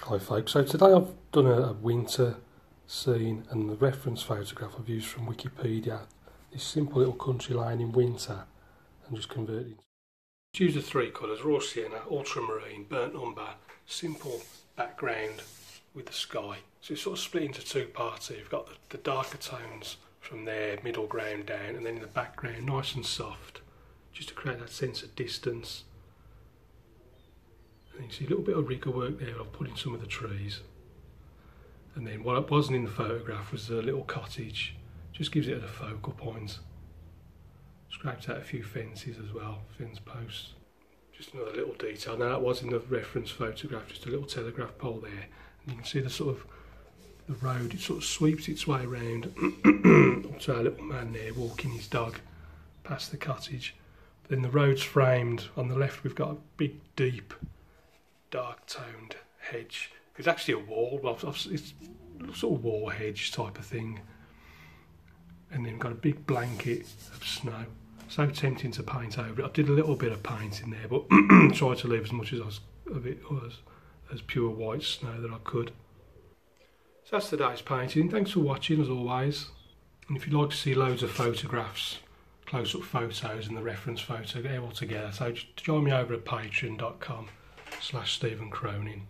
Hi folks, so today I've done a winter scene, and the reference photograph I've used from Wikipedia, this simple little country lane in winter, and just converted it. Just use the three colours, raw sienna, ultramarine, burnt umber, simple background with the sky. So it's sort of split into two parts here. You've got the darker tones from there, middle ground down, and then in the background nice and soft, just to create that sense of distance. And you see a little bit of rigger work there I've put in some of the trees. And then what wasn't in the photograph was a little cottage. Just gives it a focal point. Scraped out a few fences as well, fence posts. Just another little detail. Now that was in the reference photograph, just a little telegraph pole there. And you can see the sort of the road, it sort of sweeps its way around up to our little man there walking his dog past the cottage. Then the road's framed. On the left we've got a big deep dark toned hedge. It's actually a wall, it's sort of wall hedge type of thing. And then we've got a big blanket of snow. So tempting to paint over it. I did a little bit of paint in there, but tried to leave as much of it as pure white snow that I could. So that's today's painting. Thanks for watching as always. And if you'd like to see loads of photographs, close-up photos and the reference photo, get it all together. So just join me over at patreon.com/Stephen Cronin.